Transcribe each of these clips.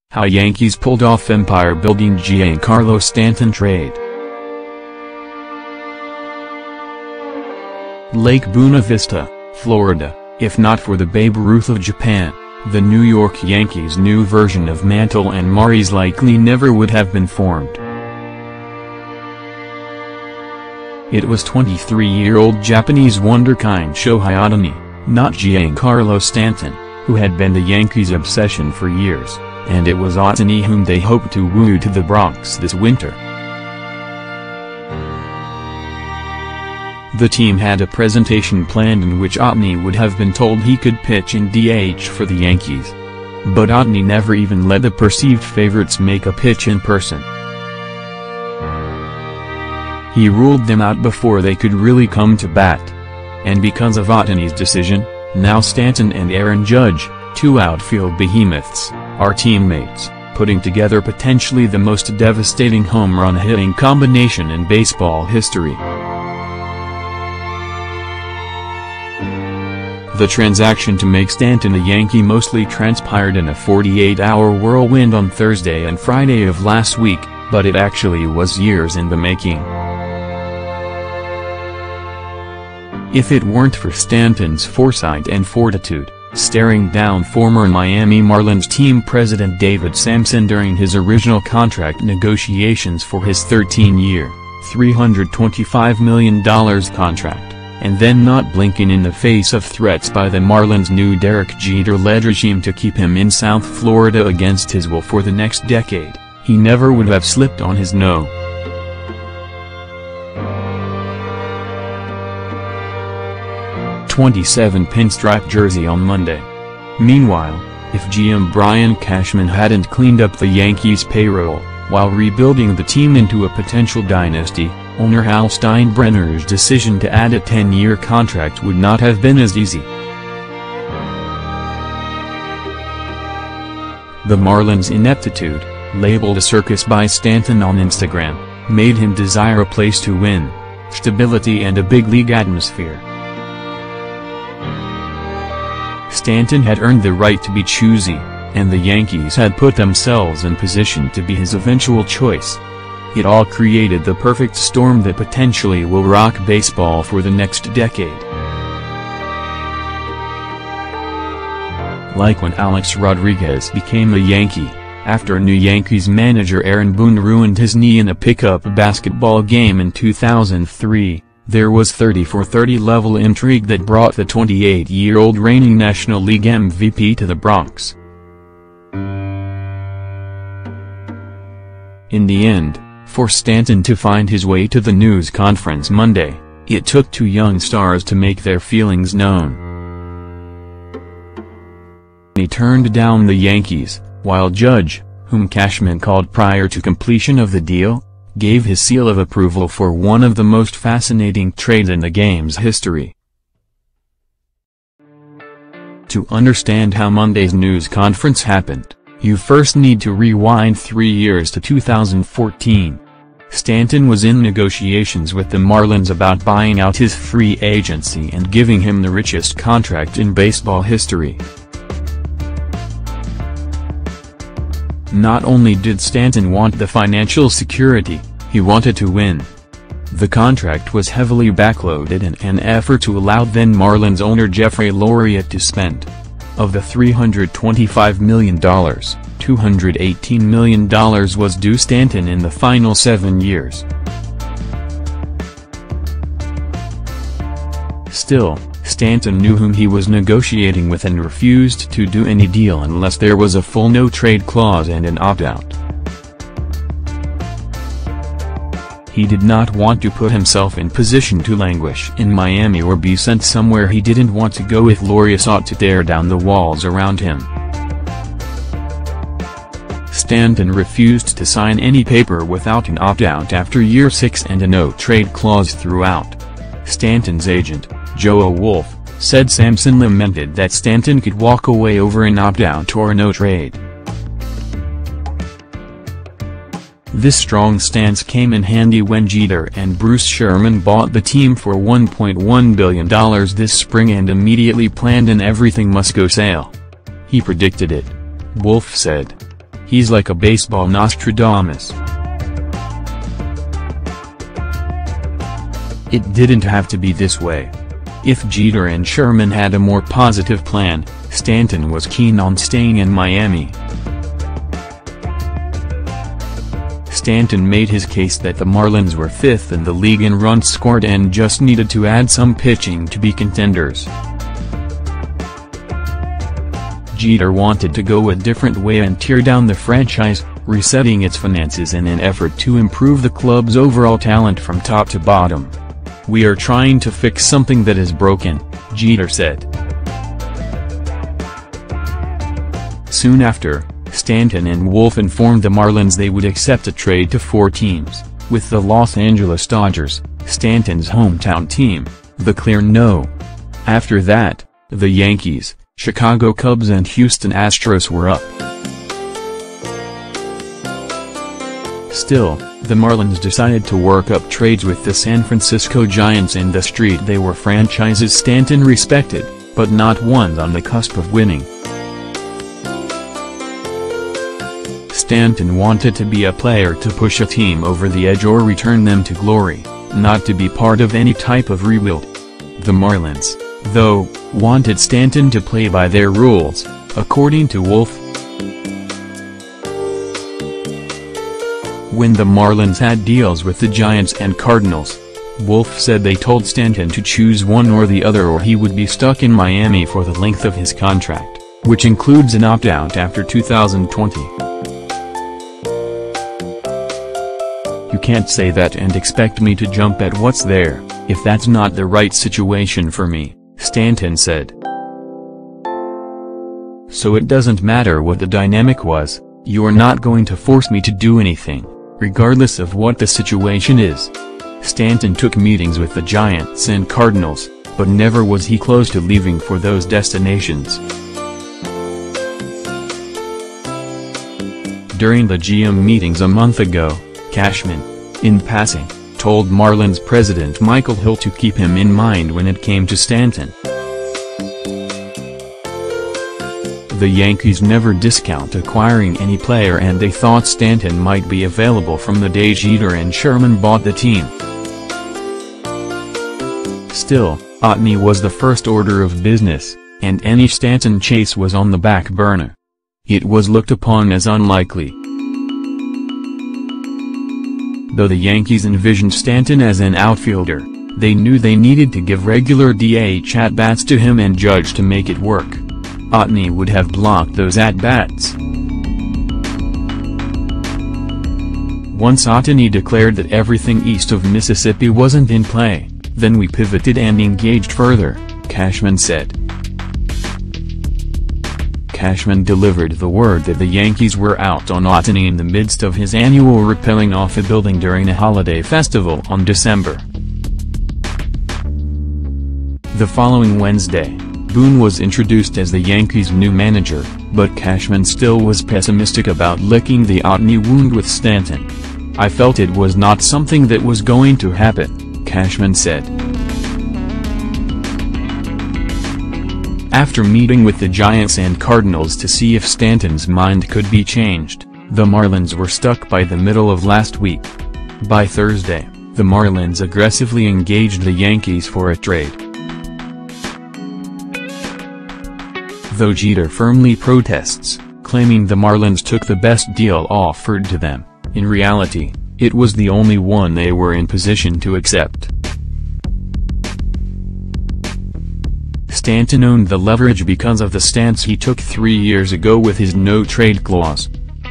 How Yankees pulled off empire-building Giancarlo Stanton trade. Lake Buena Vista, Florida. If not for the Babe Ruth of Japan, the New York Yankees' new version of Mantle and Maris likely never would have been formed. It was 23-year-old Japanese wonderkind Shohei Ohtani, not Giancarlo Stanton, who had been the Yankees' obsession for years, and it was Ohtani whom they hoped to woo to the Bronx this winter. The team had a presentation planned in which Ohtani would have been told he could pitch in DH for the Yankees. But Ohtani never even let the perceived favorites make a pitch in person. He ruled them out before they could really come to bat. And because of Ohtani's decision, now Stanton and Aaron Judge, two outfield behemoths, are teammates, putting together potentially the most devastating home run hitting combination in baseball history. The transaction to make Stanton a Yankee mostly transpired in a 48-hour whirlwind on Thursday and Friday of last week, but it actually was years in the making. If it weren't for Stanton's foresight and fortitude, staring down former Miami Marlins team president David Samson during his original contract negotiations for his 13-year, $325 million contract, and then not blinking in the face of threats by the Marlins' new Derek Jeter-led regime to keep him in South Florida against his will for the next decade, he never would have slipped on his no. 27 pinstripe jersey on Monday. Meanwhile, if GM Brian Cashman hadn't cleaned up the Yankees' payroll, while rebuilding the team into a potential dynasty, owner Hal Steinbrenner's decision to add a 10-year contract would not have been as easy. The Marlins' ineptitude, labeled a circus by Stanton on Instagram, made him desire a place to win, stability and a big league atmosphere. Stanton had earned the right to be choosy, and the Yankees had put themselves in position to be his eventual choice. It all created the perfect storm that potentially will rock baseball for the next decade. Like when Alex Rodriguez became a Yankee, after new Yankees manager Aaron Boone ruined his knee in a pickup basketball game in 2003, there was 30-for-30 level intrigue that brought the 28-year-old reigning National League MVP to the Bronx. In the end, for Stanton to find his way to the news conference Monday, it took two young stars to make their feelings known. He turned down the Yankees, while Judge, whom Cashman called prior to completion of the deal, gave his seal of approval for one of the most fascinating trades in the game's history. To understand how Monday's news conference happened, you first need to rewind 3 years to 2014. Stanton was in negotiations with the Marlins about buying out his free agency and giving him the richest contract in baseball history. Not only did Stanton want the financial security, he wanted to win. The contract was heavily backloaded in an effort to allow then Marlins owner Jeffrey Loria to spend. Of the $325 million, $218 million was due Stanton in the final 7 years. Still, Stanton knew whom he was negotiating with and refused to do any deal unless there was a full no-trade clause and an opt-out. He did not want to put himself in position to languish in Miami or be sent somewhere he didn't want to go if Loria sought to tear down the walls around him. Stanton refused to sign any paper without an opt-out after year 6 and a no-trade clause throughout. Stanton's agent, Joe Wolf, said Samson lamented that Stanton could walk away over an opt-out or no trade. This strong stance came in handy when Jeter and Bruce Sherman bought the team for $1.1 billion this spring and immediately planned an everything must go sale. He predicted it. Wolf said. He's like a baseball Nostradamus. It didn't have to be this way. If Jeter and Sherman had a more positive plan, Stanton was keen on staying in Miami. Stanton made his case that the Marlins were fifth in the league in runs scored and just needed to add some pitching to be contenders. Jeter wanted to go a different way and tear down the franchise, resetting its finances in an effort to improve the club's overall talent from top to bottom. "We are trying to fix something that is broken," Jeter said. Soon after, Stanton and Wolf informed the Marlins they would accept a trade to 4 teams, with the Los Angeles Dodgers, Stanton's hometown team, the clear no. After that, the Yankees, Chicago Cubs and Houston Astros were up. Still, the Marlins decided to work up trades with the San Francisco Giants in the street they were franchises Stanton respected, but not ones on the cusp of winning. Stanton wanted to be a player to push a team over the edge or return them to glory, not to be part of any type of rebuild. The Marlins, though, wanted Stanton to play by their rules, according to Wolf. When the Marlins had deals with the Giants and Cardinals, Wolf said they told Stanton to choose one or the other or he would be stuck in Miami for the length of his contract, which includes an opt-out after 2020. "You can't say that and expect me to jump at what's there, if that's not the right situation for me," Stanton said. "So it doesn't matter what the dynamic was, you're not going to force me to do anything, regardless of what the situation is." Stanton took meetings with the Giants and Cardinals, but never was he close to leaving for those destinations. During the GM meetings a month ago, Cashman, in passing, told Marlins president Michael Hill to keep him in mind when it came to Stanton. The Yankees never discount acquiring any player and they thought Stanton might be available from the day Jeter and Sherman bought the team. Still, Otani was the first order of business, and any Stanton chase was on the back burner. It was looked upon as unlikely. Though the Yankees envisioned Stanton as an outfielder, they knew they needed to give regular DH at-bats to him and Judge to make it work. Otani would have blocked those at-bats. Once Otani declared that everything east of Mississippi wasn't in play, then we pivoted and engaged further, Cashman said. Cashman delivered the word that the Yankees were out on Otani in the midst of his annual rappelling off a building during a holiday festival on December. The following Wednesday, Boone was introduced as the Yankees' new manager, but Cashman still was pessimistic about licking the Otani wound with Stanton. "I felt it was not something that was going to happen," Cashman said. After meeting with the Giants and Cardinals to see if Stanton's mind could be changed, the Marlins were stuck by the middle of last week. By Thursday, the Marlins aggressively engaged the Yankees for a trade. Though Jeter firmly protests, claiming the Marlins took the best deal offered to them, in reality, it was the only one they were in position to accept. Stanton owned the leverage because of the stance he took 3 years ago with his no-trade clause.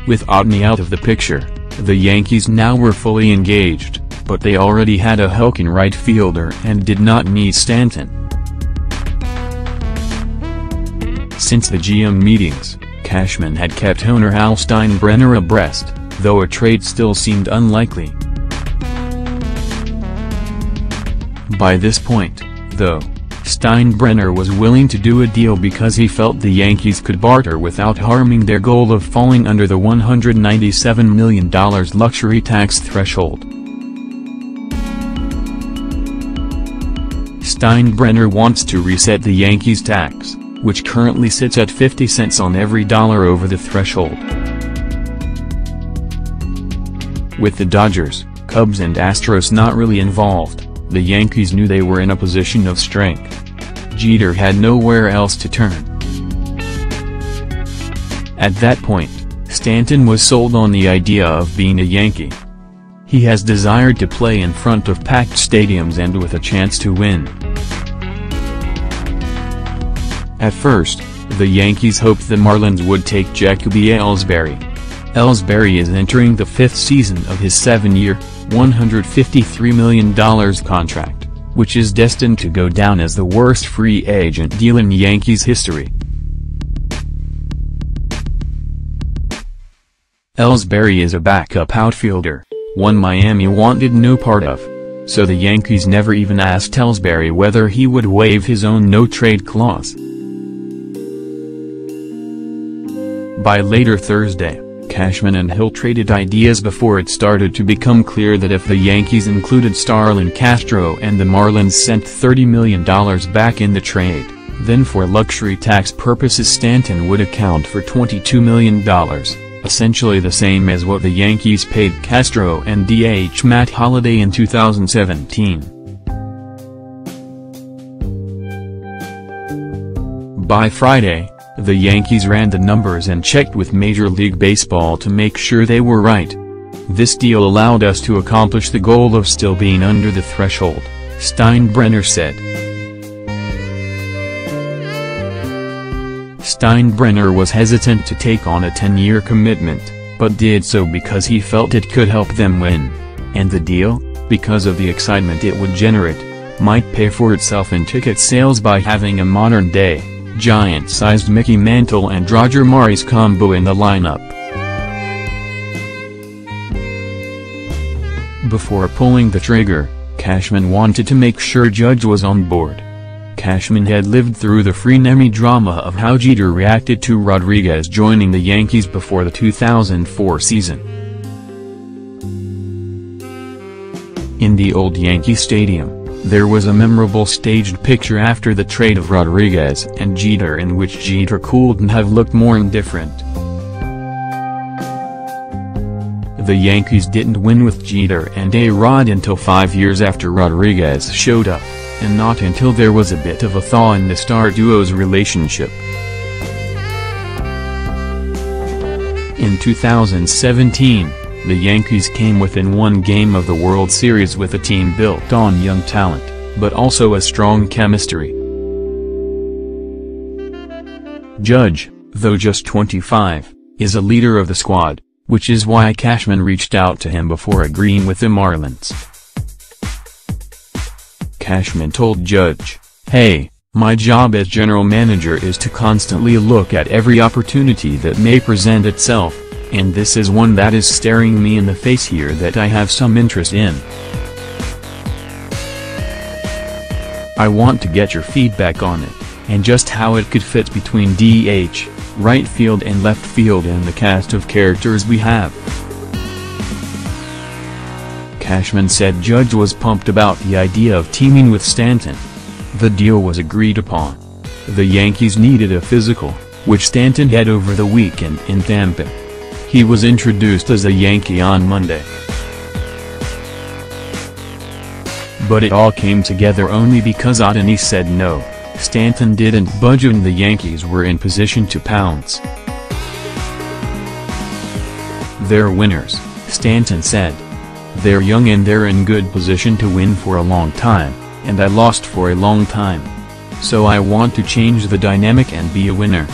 With Otani out of the picture, the Yankees now were fully engaged, but they already had a hulking right fielder and did not need Stanton. Since the GM meetings, Cashman had kept owner Hal Steinbrenner abreast, though a trade still seemed unlikely. By this point, though, Steinbrenner was willing to do a deal because he felt the Yankees could barter without harming their goal of falling under the $197 million luxury tax threshold. Steinbrenner wants to reset the Yankees' tax, which currently sits at 50 cents on every dollar over the threshold. With the Dodgers, Cubs and Astros not really involved, the Yankees knew they were in a position of strength. Jeter had nowhere else to turn. At that point, Stanton was sold on the idea of being a Yankee. He has desired to play in front of packed stadiums and with a chance to win. At first, the Yankees hoped the Marlins would take Jacoby Ellsbury. Ellsbury is entering the 5th season of his 7-year, $153 million contract, which is destined to go down as the worst free agent deal in Yankees history. Ellsbury is a backup outfielder, one Miami wanted no part of, so the Yankees never even asked Ellsbury whether he would waive his own no-trade clause. By later Thursday, Cashman and Hill traded ideas before it started to become clear that if the Yankees included Starlin Castro and the Marlins sent $30 million back in the trade, then for luxury tax purposes Stanton would account for $22 million, essentially the same as what the Yankees paid Castro and DH Matt Holliday in 2017. By Friday, the Yankees ran the numbers and checked with Major League Baseball to make sure they were right. This deal allowed us to accomplish the goal of still being under the threshold, Steinbrenner said. Steinbrenner was hesitant to take on a 10-year commitment, but did so because he felt it could help them win. And the deal, because of the excitement it would generate, might pay for itself in ticket sales by having a modern-day, giant-sized Mickey Mantle and Roger Maris combo in the lineup. Before pulling the trigger, Cashman wanted to make sure Judge was on board. Cashman had lived through the frenemy drama of how Jeter reacted to Rodriguez joining the Yankees before the 2004 season. In the old Yankee Stadium, there was a memorable staged picture after the trade of Rodriguez and Jeter in which Jeter couldn't have looked more indifferent. The Yankees didn't win with Jeter and A-Rod until 5 years after Rodriguez showed up, and not until there was a bit of a thaw in the star duo's relationship. In 2017, the Yankees came within one game of the World Series with a team built on young talent, but also a strong chemistry. Judge, though just 25, is a leader of the squad, which is why Cashman reached out to him before agreeing with the Marlins. Cashman told Judge, "Hey, my job as general manager is to constantly look at every opportunity that may present itself, and this is one that is staring me in the face here that I have some interest in. I want to get your feedback on it, and just how it could fit between DH, right field and left field and the cast of characters we have." Cashman said Judge was pumped about the idea of teaming with Stanton. The deal was agreed upon. The Yankees needed a physical, which Stanton had over the weekend in Tampa. He was introduced as a Yankee on Monday. But it all came together only because Otani said no. Stanton didn't budge and the Yankees were in position to pounce. "They're winners," Stanton said. "They're young and they're in good position to win for a long time, and I lost for a long time. So I want to change the dynamic and be a winner."